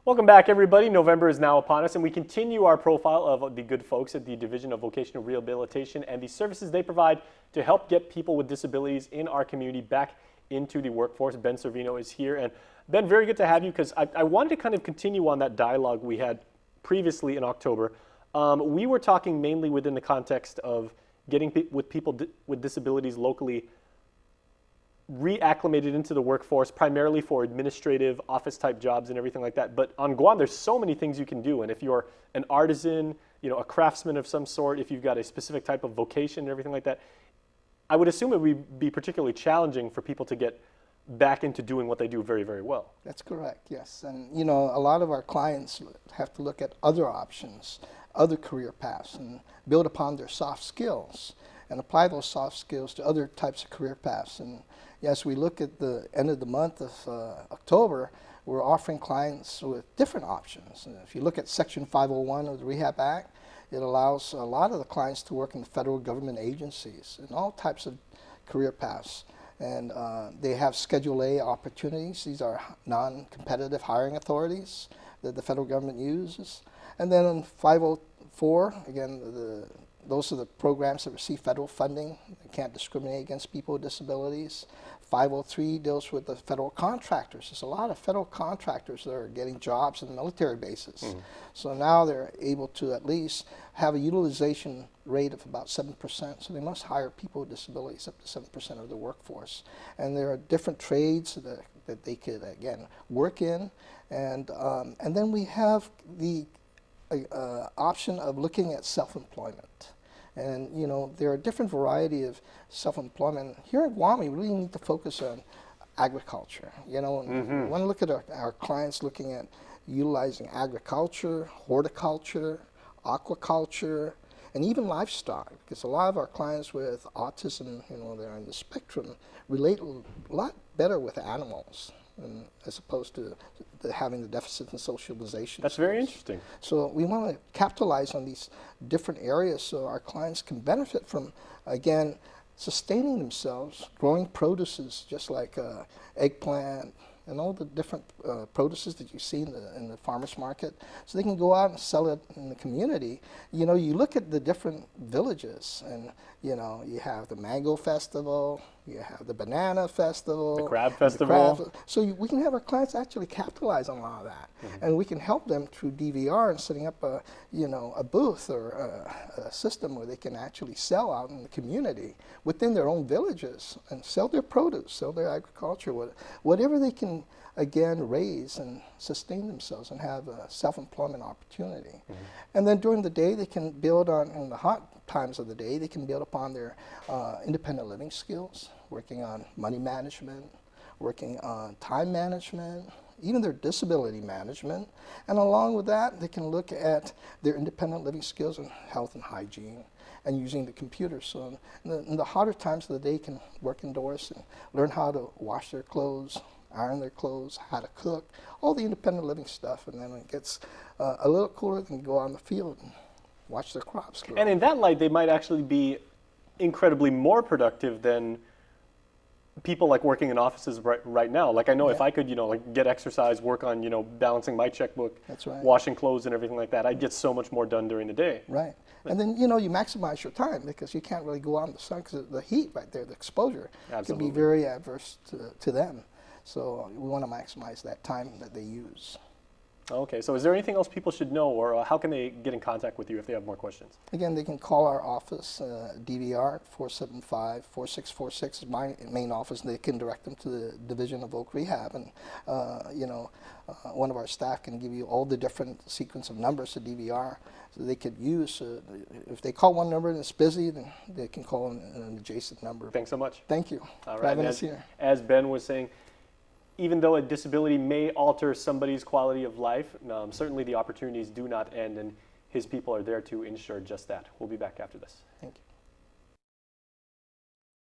Welcome back, everybody. November is now upon us, and we continue our profile of the good folks at the Division of Vocational Rehabilitation and the services they provide to help get people with disabilities in our community back into the workforce. Ben Servino is here. And Ben, very good to have you, because I wanted to kind of continue on that dialogue we had previously in October. We were talking mainly within the context of getting people with disabilities locally reacclimated into the workforce, primarily for administrative office type jobs and everything like that. But on Guam, there's so many things you can do. And if you're an artisan, a craftsman of some sort, if you've got a specific type of vocation and everything like that, I would assume it would be particularly challenging for people to get back into doing what they do very, very well. That's correct, yes. And a lot of our clients have to look at other options, other career paths, and build upon their soft skills and apply those soft skills to other types of career paths. And as we look at the end of the month of October, we're offering clients with different options. And if you look at Section 501 of the Rehab Act, it allows a lot of the clients to work in the federal government agencies and all types of career paths. And they have Schedule A opportunities. These are non-competitive hiring authorities that the federal government uses. And then in 504, again, those are the programs that receive federal funding. They can't discriminate against people with disabilities. 503 deals with the federal contractors. There's a lot of federal contractors that are getting jobs in military bases. So now they're able to at least have a utilization rate of about 7%. So they must hire people with disabilities up to 7% of the workforce. And there are different trades that they could, again, work in. And then we have the option of looking at self-employment. And there are different variety of self-employment. Here in Guam, we really need to focus on agriculture. We want to look at our clients looking at utilizing agriculture, horticulture, aquaculture, and even livestock, because a lot of our clients with autism, they're on the spectrum, relate a lot better with animals as opposed to having the deficit in socialization. That's very interesting. So we want to capitalize on these different areas so our clients can benefit from, again, sustaining themselves, growing produces just like eggplant and all the different produces that you see in the farmer's market, so they can go out and sell it in the community. You look at the different villages, and you have the mango festival, you have the banana festival, the crab festival. So we can have our clients actually capitalize on a lot of that, and we can help them through DVR and setting up a booth or a system where they can actually sell out in the community within their own villages and sell their produce, sell their agriculture, whatever they can, again, raise and sustain themselves and have a self-employment opportunity. And then during the day, they can build on, in the hot times of the day, they can build upon their independent living skills, working on money management, working on time management, even their disability management. And along with that, they can look at their independent living skills in health and hygiene and using the computer. So in the hotter times of the day, can work indoors and learn how to wash their clothes, iron their clothes, how to cook, all the independent living stuff. And then when it gets a little cooler, they can go out in the field and watch their crops grow. And in that light, they might actually be incredibly more productive than people like working in offices right now. Like I know if I could, like get exercise, work on, balancing my checkbook, That's right. washing clothes and everything like that, I'd get so much more done during the day. Right. And then, you maximize your time because you can't really go out in the sun because the heat right there, the exposure, Absolutely. can be very adverse to them. So we want to maximize that time that they use. Okay, so is there anything else people should know, or how can they get in contact with you if they have more questions? Again, they can call our office, DVR 475-4646 is my main office, and they can direct them to the Division of Voc Rehab. And, one of our staff can give you all the different sequence of numbers to DVR so they could use. If they call one number and it's busy, then they can call an adjacent number. Thanks so much. Thank you All for right. having us here. As Ben was saying, even though a disability may alter somebody's quality of life, certainly the opportunities do not end, and his people are there to ensure just that. We'll be back after this. Thank you.